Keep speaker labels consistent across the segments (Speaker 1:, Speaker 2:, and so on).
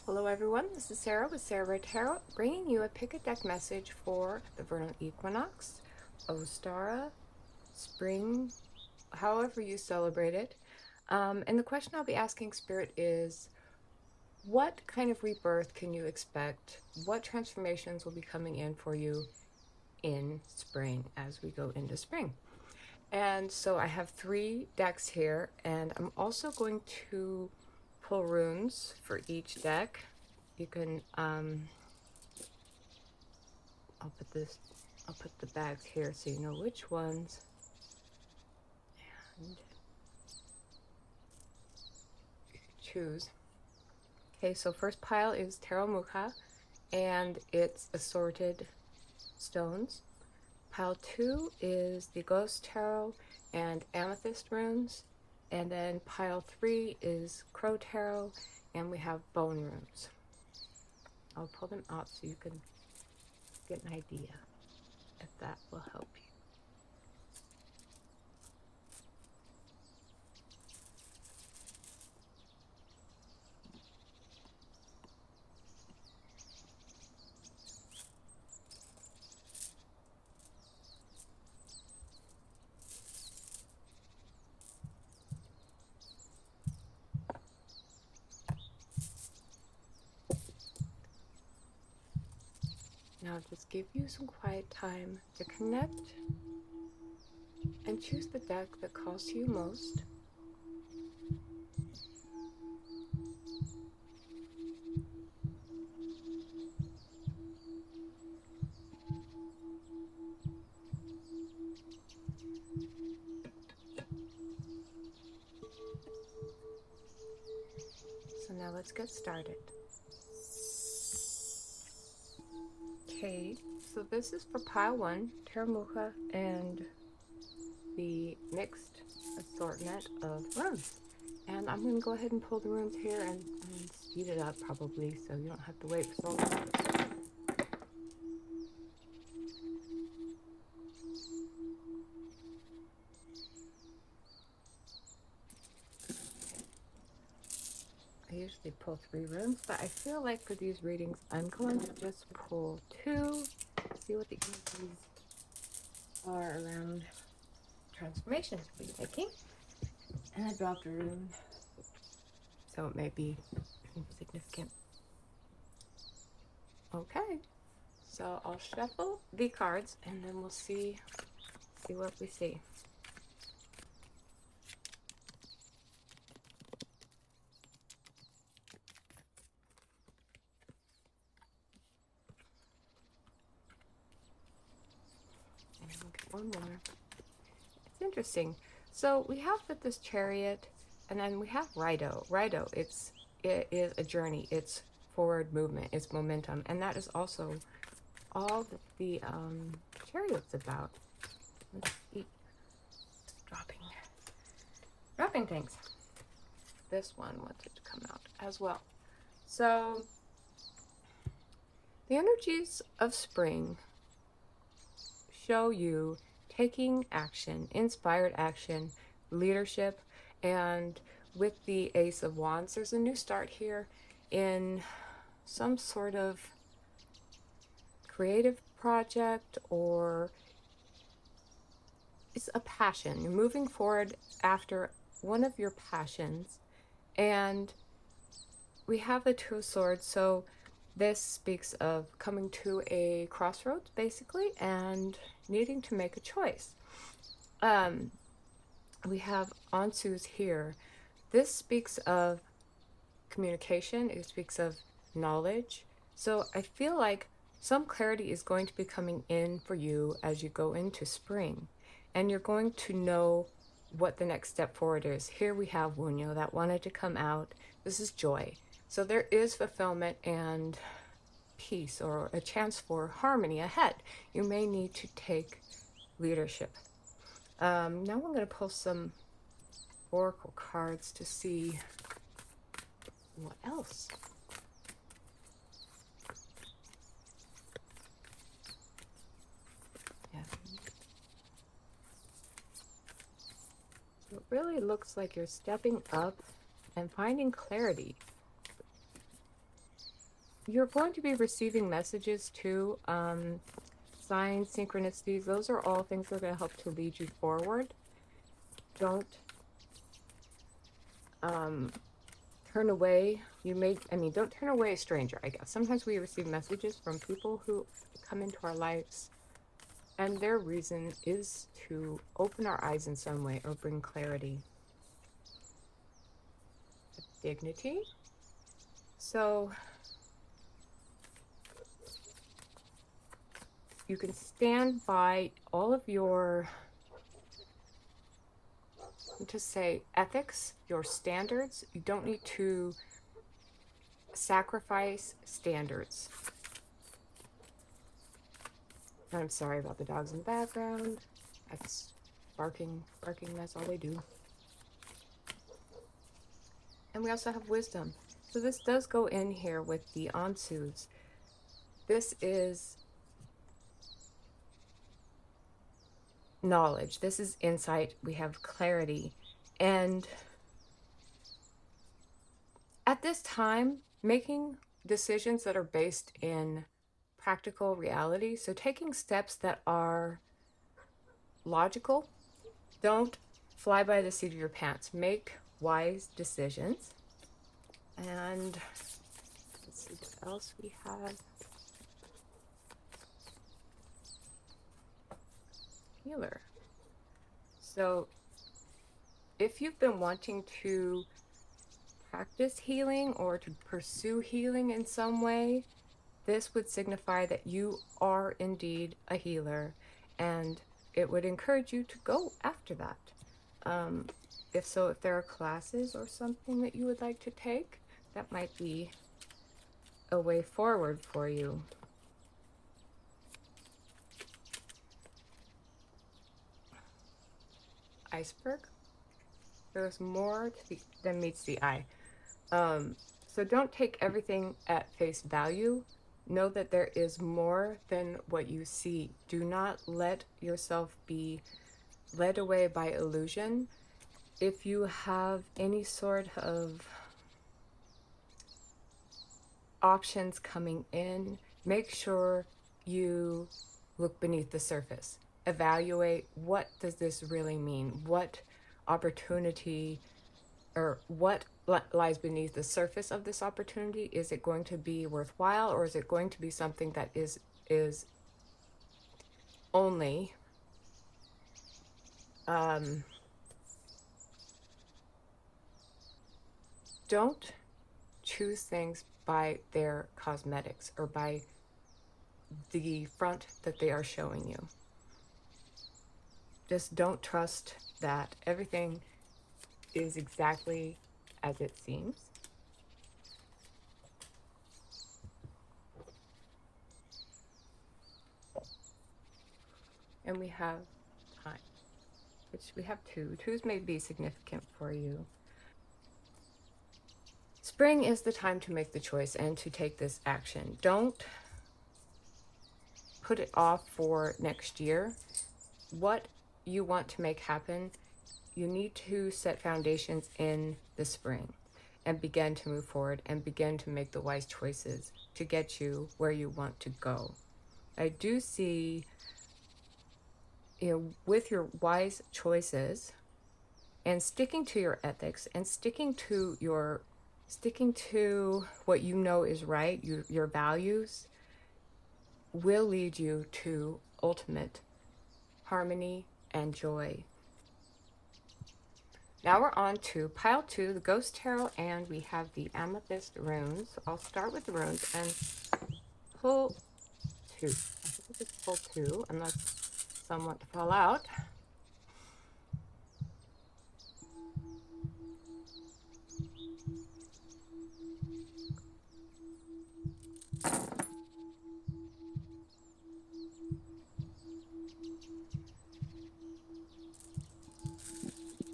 Speaker 1: Hello everyone, this is Sarah with Sarah Red Tarot, bringing you a pick a deck message for the vernal equinox, Ostara, spring, however you celebrate it. And the question I'll be asking Spirit is, what kind of rebirth can you expect? What transformations will be coming in for you in spring as we go into spring? And so I have 3 decks here, and I'm also going to pull runes for each deck. You can I'll put the bags here so you know which ones, and you can choose. Okay, so first pile is Tarot Mukha, and it's assorted stones. Pile 2 is the Ghost Tarot and Amethyst runes, and then pile 3 is Crow Tarot, and we have bone runes. I'll pull them out so you can get an idea if that will help you. Now just give you some quiet time to connect and choose the deck that calls to you most. So now let's get started. Okay, so this is for pile 1, Tarot Mukha, and the mixed assortment of runes. And I'm going to go ahead and pull the runes here and speed it up probably so you don't have to wait for so long. I usually pull 3 runes, but I feel like for these readings I'm going to just pull 2, see what the energies are around transformations we'll be making. And I dropped a rune, so it may be significant. Okay, so I'll shuffle the cards and then we'll see what we see. And we'll get one more. It's interesting. So we have with this Chariot, and then we have Rido. Rido, it is a journey. It's forward movement. It's momentum, and that is also all that the Chariot's about. Let's see. Dropping things. This one wanted to come out as well. So the energies of spring show you taking action, inspired action, leadership, and with the Ace of Wands, there's a new start here in some sort of creative project, or it's a passion. You're moving forward after one of your passions, and we have the Two of Swords, so this speaks of coming to a crossroads, basically, and needing to make a choice. We have Ansu's here. This speaks of communication. It speaks of knowledge. So I feel like some clarity is going to be coming in for you as you go into spring, and you're going to know what the next step forward is. Here we have Wunyo that wanted to come out. This is joy. So there is fulfillment and peace, or a chance for harmony ahead. You may need to take leadership. Now I'm going to pull some oracle cards to see what else. Yeah. It really looks like you're stepping up and finding clarity. you're going to be receiving messages too. Signs, synchronicities, those are all things that are going to help to lead you forward. Don't turn away. Don't turn away a stranger, I guess. Sometimes we receive messages from people who come into our lives, and their reason is to open our eyes in some way or bring clarity, dignity. So you can stand by all of your, just say, ethics, your standards. You don't need to sacrifice standards. I'm sorry about the dogs in the background. That's barking, that's all they do. And we also have wisdom. So this does go in here with the Ansus. This is knowledge. This is insight. We have clarity. And at this time, making decisions that are based in practical reality. So taking steps that are logical. Don't fly by the seat of your pants. Make wise decisions. And let's see what else we have. Healer. So if you've been wanting to practice healing or to pursue healing in some way, this would signify that you are indeed a healer, and it would encourage you to go after that. If so, if there are classes or something that you would like to take, that might be a way forward for you. Iceberg. There's more than meets the eye. So don't take everything at face value. Know that there is more than what you see. Do not let yourself be led away by illusion. If you have any sort of options coming in, make sure you look beneath the surface. Evaluate, what does this really mean? What opportunity or what lies beneath the surface of this opportunity? Is it going to be worthwhile, or is it going to be something that is only don't choose things by their cosmetics or by the front that they are showing you. Just don't trust that everything is exactly as it seems. And we have time, which we have two. Twos may be significant for you. Spring is the time to make the choice and to take this action. Don't put it off for next year. What you want to make happen, you need to set foundations in the spring and begin to move forward and begin to make the wise choices to get you where you want to go. I do see, with your wise choices and sticking to your ethics and sticking to what you know is right, your values will lead you to ultimate harmony and joy. Now we're on to pile 2, the Ghost Tarot, and we have the Amethyst runes. I'll start with the runes and pull 2. I think it's pull 2, unless some want to fall out.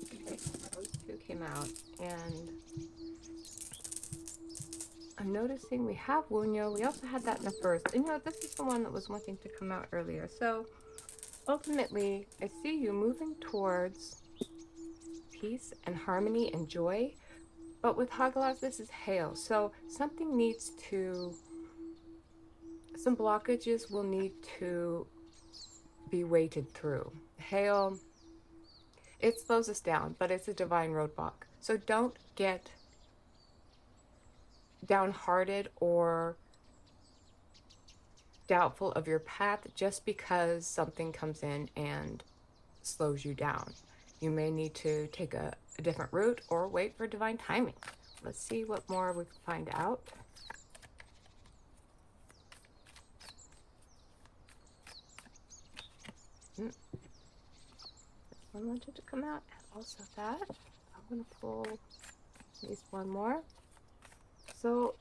Speaker 1: Okay, those 2 came out, and I'm noticing we have Wunyo. We also had that in the first. And this is the one that was wanting to come out earlier. So ultimately, I see you moving towards peace and harmony and joy. But with Hagalaz, this is hail. So something needs to some blockages will need to be weighted through. Hail, it slows us down, but it's a divine roadblock. So don't get downhearted or doubtful of your path just because something comes in and slows you down. You may need to take a different route or wait for divine timing. Let's see what more we can find out. This one wanted to come out, and also that. I'm going to pull at least one more. So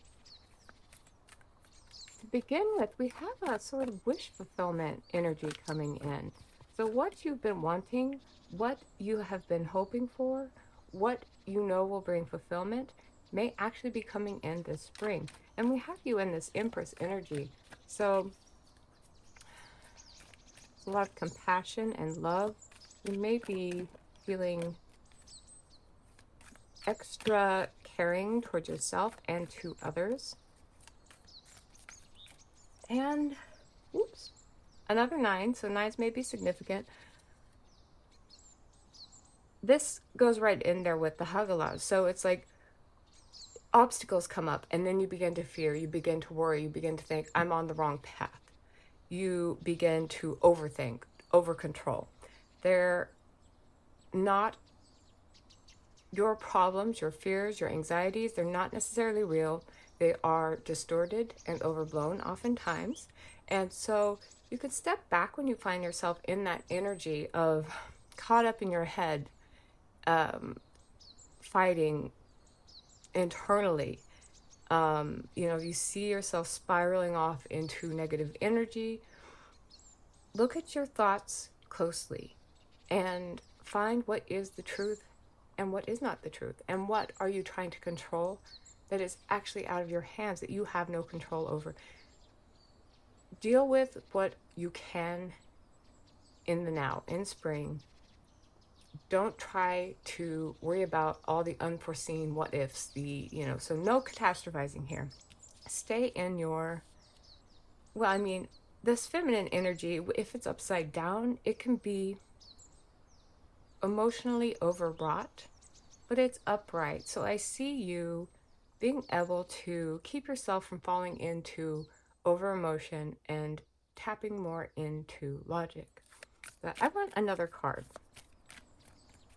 Speaker 1: to begin with, we have a sort of wish fulfillment energy coming in. So what you've been wanting, what you have been hoping for, what you know will bring fulfillment may actually be coming in this spring. And we have you in this Empress energy. So it's a lot of compassion and love. You may be feeling extra caring towards yourself and to others. And, oops, another 9. So 9s may be significant. This goes right in there with the Hagala. So it's like obstacles come up and then you begin to fear, you begin to worry, you begin to think, I'm on the wrong path. You begin to overthink, over control. They're not your problems, your fears, your anxieties. They're not necessarily real. They are distorted and overblown oftentimes. And so you can step back when you find yourself in that energy of caught up in your head, fighting internally. You see yourself spiraling off into negative energy. Look at your thoughts closely and find what is the truth and what is not the truth, and what are you trying to control that is actually out of your hands, that you have no control over. Deal with what you can in the now, in spring. Don't try to worry about all the unforeseen what ifs, so no catastrophizing here. Stay in your, this feminine energy, if it's upside down, it can be emotionally overwrought, but it's upright. So I see you being able to keep yourself from falling into over emotion and tapping more into logic. But I want another card,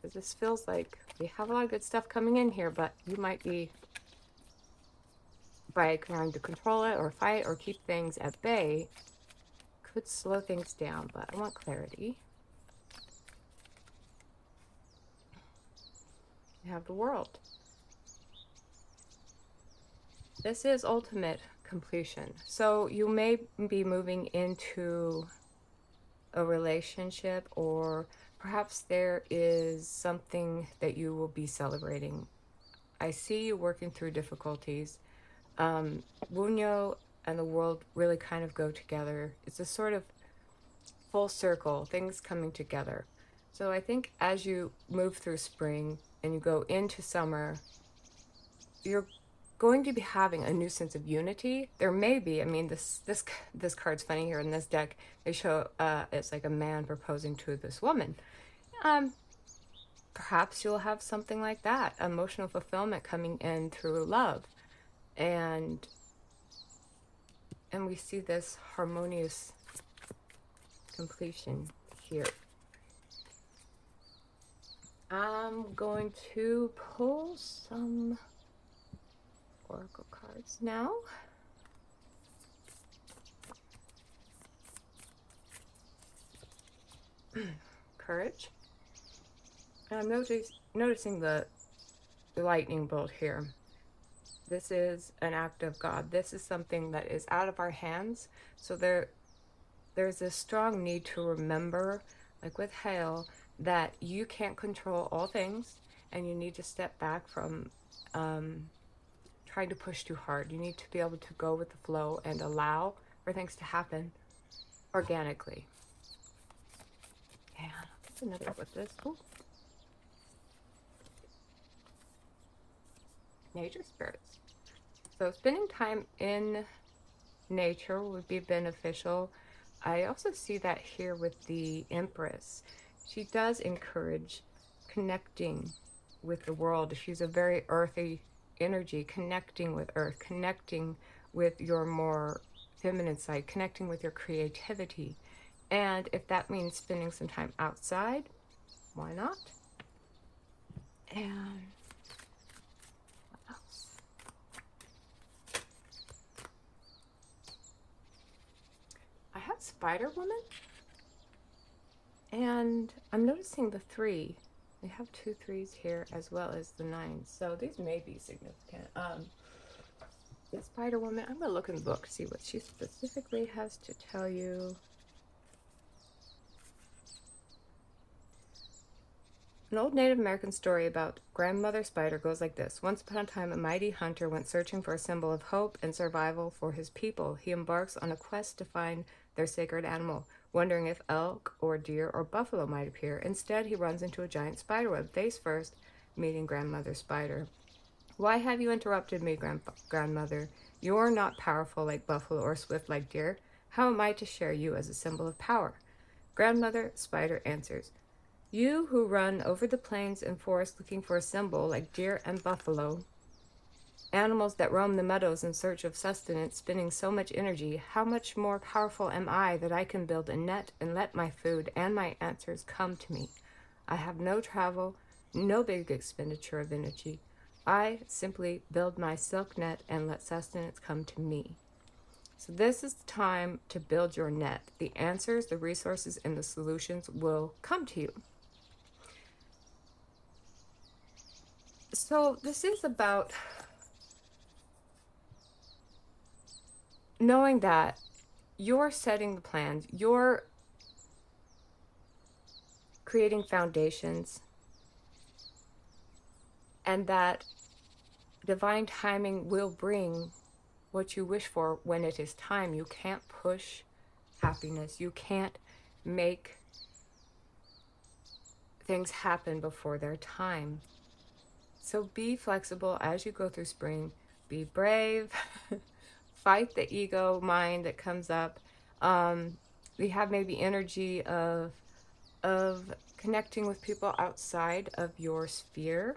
Speaker 1: because this feels like we have a lot of good stuff coming in here, but you might be, by trying to control it or fight or keep things at bay, could slow things down. But I want clarity. You have the World. This is ultimate completion. So you may be moving into a relationship, or perhaps there is something that you will be celebrating. I see you working through difficulties. Wunyo and the World really kind of go together. It's a sort of full circle, things coming together. So I think as you move through spring and you go into summer, you're going to be having a new sense of unity. There may be, this card's funny here in this deck. They show it's like a man proposing to this woman. Perhaps you'll have something like that, emotional fulfillment coming in through love, and we see this harmonious completion here. I'm going to pull some oracle cards now. Courage. And I'm noticing the lightning bolt here. This is an act of God. This is something that is out of our hands. So there's this strong need to remember, like with hail, that you can't control all things, and you need to step back from trying to push too hard. You need to be able to go with the flow and allow for things to happen organically. And that's another with this. Ooh. Nature spirits. So spending time in nature would be beneficial. I also see that here with the Empress. She does encourage connecting with the world. She's a very earthy energy, connecting with earth, connecting with your more feminine side, connecting with your creativity. And if that means spending some time outside, why not? And what else? I have Spider Woman, and I'm noticing the 3. We have 2 3s here as well as the 9s, so these may be significant. The Spider Woman, I'm gonna look in the book to see what she specifically has to tell you. An old Native American story about Grandmother Spider goes like this. Once upon a time, a mighty hunter went searching for a symbol of hope and survival for his people. He embarks on a quest to find their sacred animal, wondering if elk or deer or buffalo might appear. Instead, he runs into a giant spiderweb, face first, meeting Grandmother Spider. Why have you interrupted me, Grandmother? You're not powerful like buffalo or swift like deer. How am I to share you as a symbol of power? Grandmother Spider answers, you who run over the plains and forests looking for a symbol like deer and buffalo, animals that roam the meadows in search of sustenance, spending so much energy, how much more powerful am I that I can build a net and let my food and my answers come to me? I have no travel, no big expenditure of energy. I simply build my silk net and let sustenance come to me. So this is the time to build your net. The answers, the resources, and the solutions will come to you. So this is about knowing that you're setting the plans, you're creating foundations, and that divine timing will bring what you wish for when it is time. You can't push happiness. You can't make things happen before their time. So be flexible as you go through spring. Be brave. Fight the ego mind that comes up. We have maybe energy of connecting with people outside of your sphere.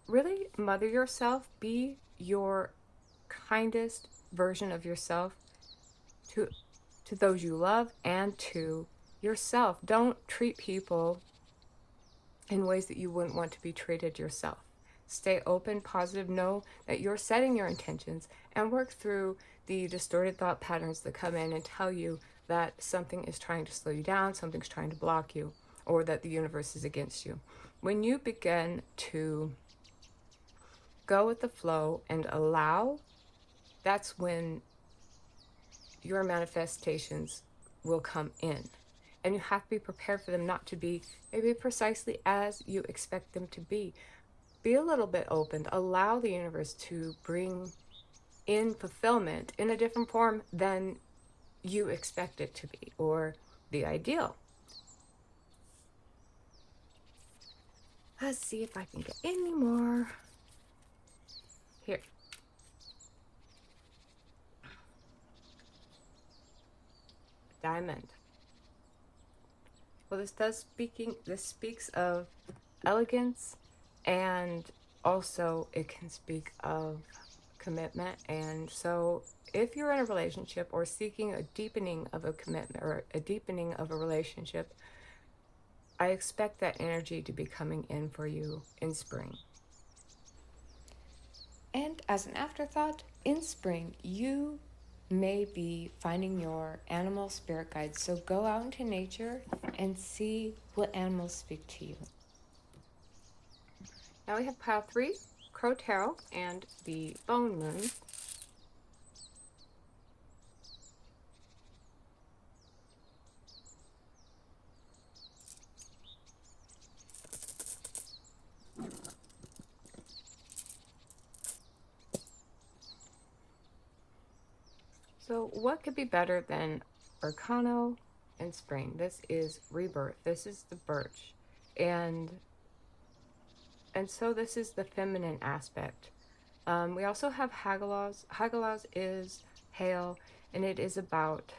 Speaker 1: Really mother yourself. Be your kindest version of yourself to those you love and to yourself. Don't treat people in ways that you wouldn't want to be treated yourself. Stay open, positive, know that you're setting your intentions, and work through the distorted thought patterns that come in and tell you that something is trying to slow you down, something's trying to block you, or that the universe is against you. When you begin to go with the flow and allow, that's when your manifestations will come in. And you have to be prepared for them not to be maybe precisely as you expect them to be. Be a little bit open. Allow the universe to bring in fulfillment in a different form than you expect it to be, or the ideal. Let's see if I can get any more. Here. Diamond. Well, this speaks of elegance, and also it can speak of commitment. And so if you're in a relationship or seeking a deepening of a commitment or a deepening of a relationship, I expect that energy to be coming in for you in spring. And as an afterthought, in spring, you may be finding your animal spirit guides. So go out into nature and see what animals speak to you. Now we have pile 3, Crow Tarot, and the Bone Moon. So what could be better than Arcano and Spring? This is rebirth. This is the birch. And so this is the feminine aspect. We also have Hagalaz. Hagalaz is hail, and it is about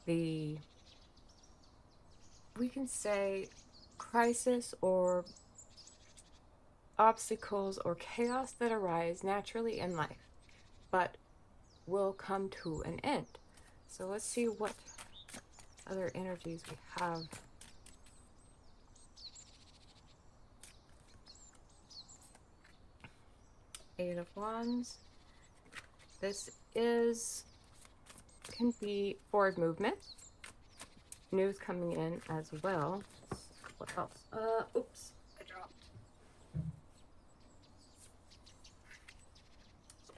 Speaker 1: the, we can say, crisis or obstacles or chaos that arise naturally in life, but will come to an end. So let's see what other energies we have. Eight of Wands. This is, can be forward movement. News coming in as well. What else? Oops, I dropped.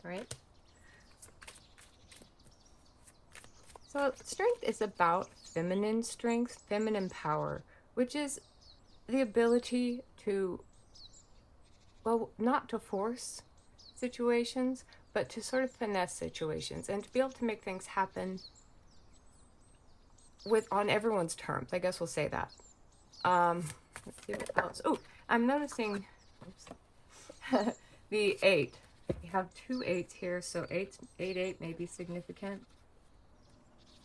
Speaker 1: All right. So strength is about feminine strength, feminine power, which is the ability to, well, not to force situations, but to sort of finesse situations and to be able to make things happen with on everyone's terms. I guess we'll say that. Let's see what else. Oh, I'm noticing the 8. We have 2 8s here, so 8 may be significant.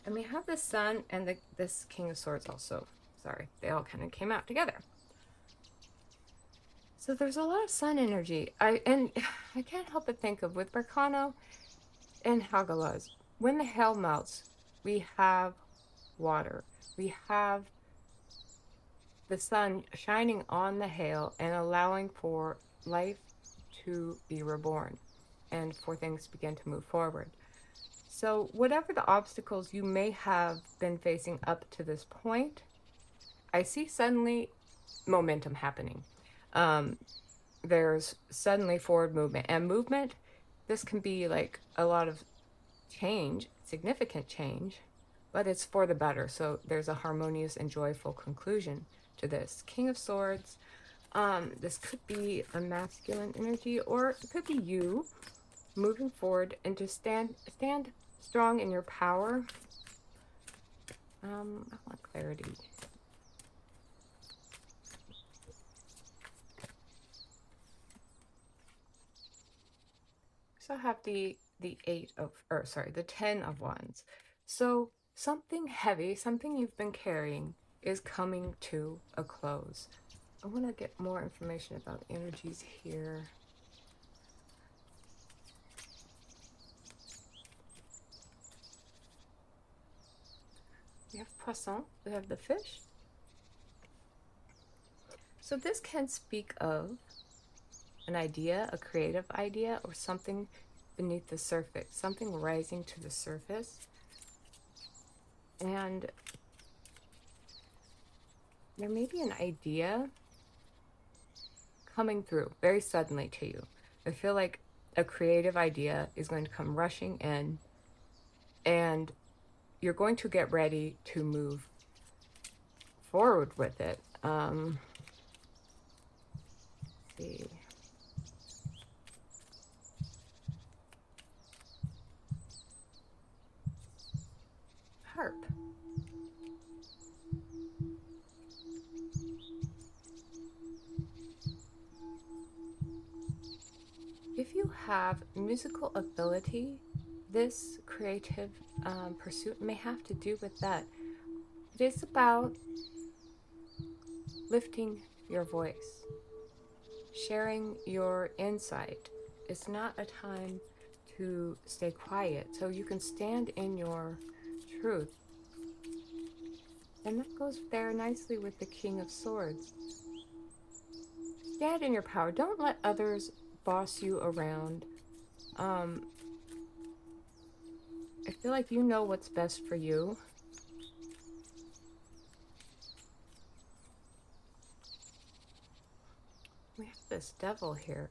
Speaker 1: And we have the Sun and this King of Swords also. Sorry, they all kind of came out together. So there's a lot of Sun energy. I can't help but think of, with Berkano and Hagalaz, when the hail melts, we have water. We have the sun shining on the hail and allowing for life to be reborn and for things to begin to move forward. So whatever the obstacles you may have been facing up to this point, I see suddenly momentum happening. There's suddenly forward movement, and movement, this can be like a lot of change, significant change, but it's for the better. So there's a harmonious and joyful conclusion to this. King of Swords. This could be a masculine energy, or it could be you moving forward and to stand strong in your power. I want clarity. So I have the 10 of Wands. So something heavy, something you've been carrying, is coming to a close. I want to get more information about energies here. We have Poisson, we have the fish. So this can speak of an idea, a creative idea, or something beneath the surface, something rising to the surface. And there may be an idea coming through very suddenly to you. I feel like a creative idea is going to come rushing in, and you're going to get ready to move forward with it. Let's see. Harp. If you have musical ability, this creative pursuit may have to do with that. It is about lifting your voice, sharing your insight. It's not a time to stay quiet, so you can stand in your truth. And that goes there nicely with the King of Swords. Stand in your power. Don't let others boss you around. I feel like you know what's best for you. We have this devil here.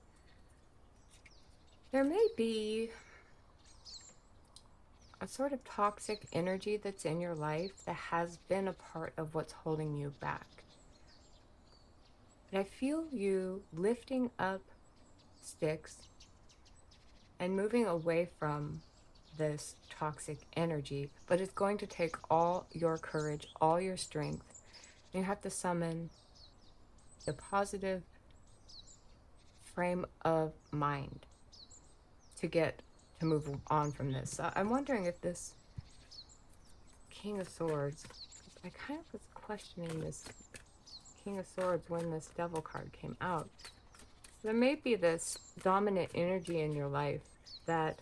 Speaker 1: There may be a sort of toxic energy that's in your life that has been a part of what's holding you back. And I feel you lifting up sticks and moving away from this toxic energy, but it's going to take all your courage, all your strength. You have to summon the positive frame of mind to get to move on from this. So I'm wondering if this King of Swords, I kind of was questioning this King of Swords when this Devil card came out. So there may be this dominant energy in your life that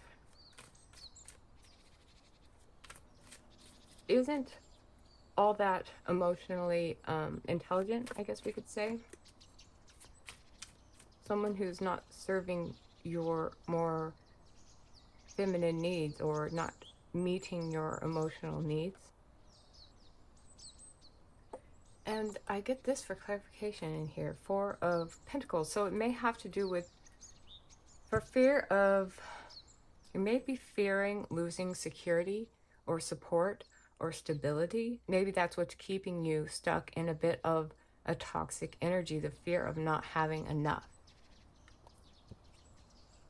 Speaker 1: isn't all that emotionally intelligent, I guess we could say. Someone who's not serving your more feminine needs or not meeting your emotional needs. And I get this for clarification in here, Four of Pentacles. So it may have to do with, for fear of, you may be fearing losing security or support or stability. Maybe that's what's keeping you stuck in a bit of a toxic energy, the fear of not having enough.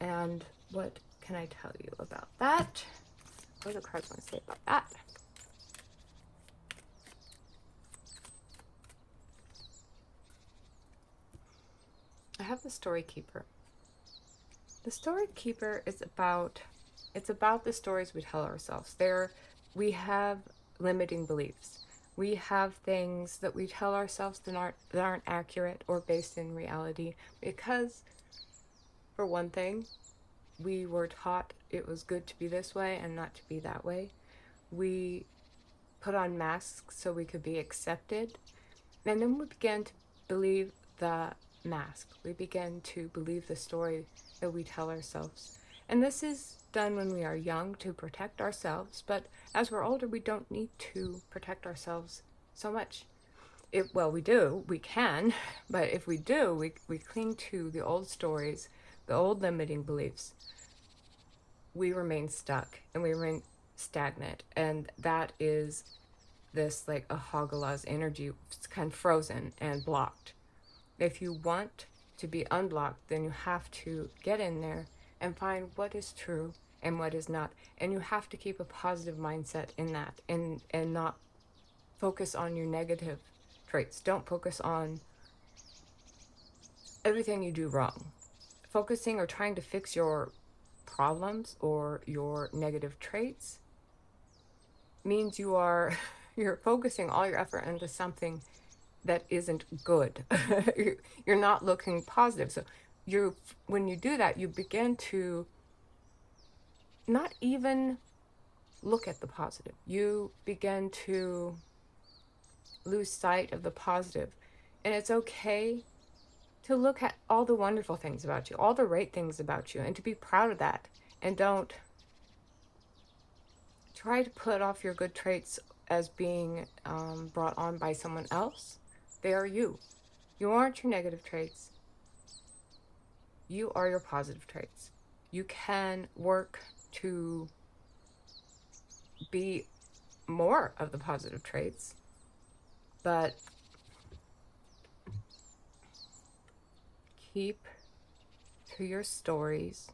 Speaker 1: And what can I tell you about that? What do the cards want to say about that? I have the Story Keeper. The Story Keeper is about, it's about the stories we tell ourselves. We have limiting beliefs. We have things that we tell ourselves that aren't accurate or based in reality because, for one thing, we were taught it was good to be this way and not to be that way. We put on masks so we could be accepted. And then we began to believe the mask. We begin to believe the story that we tell ourselves. And this is done when we are young to protect ourselves, but as we're older, we don't need to protect ourselves so much. Well, we do, we can, but if we do, we cling to the old stories, the old limiting beliefs. We remain stuck and we remain stagnant. And that is this like a Hogala's energy. It's kind of frozen and blocked. If you want to be unblocked, then you have to get in there and find what is true and what is not. And you have to keep a positive mindset in that and not focus on your negative traits. Don't focus on everything you do wrong. Focusing or trying to fix your problems or your negative traits means you're focusing all your effort into something that isn't good. You're not looking positive. So when you do that, you begin to not even look at the positive. You begin to lose sight of the positive. And it's okay to look at all the wonderful things about you, all the right things about you, and to be proud of that. And don't try to put off your good traits as being brought on by someone else. They are you. You aren't your negative traits. You are your positive traits. You can work to be more of the positive traits, but keep to your stories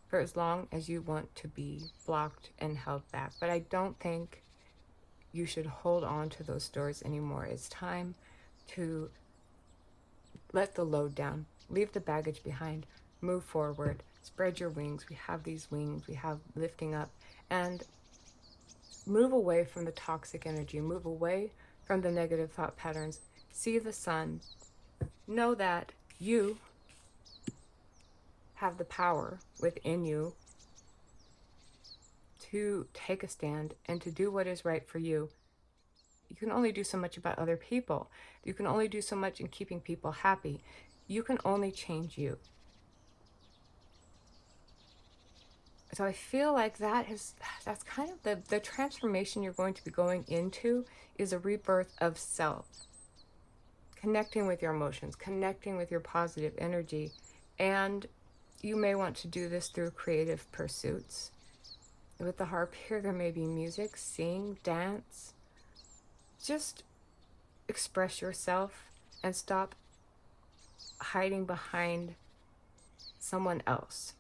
Speaker 1: for as long as you want to be blocked and held back. But I don't think you should hold on to those stories anymore. It's time to let the load down, leave the baggage behind, move forward, spread your wings. We have these wings, we have lifting up, and move away from the toxic energy, move away from the negative thought patterns. See the sun. Know that you have the power within you to take a stand and to do what is right for you. You can only do so much about other people. You can only do so much in keeping people happy. You can only change you. So I feel like that's kind of the transformation you're going to be going into is a rebirth of self. Connecting with your emotions, connecting with your positive energy. And you may want to do this through creative pursuits. With the harp here, there may be music, sing, dance. Just express yourself and stop hiding behind someone else.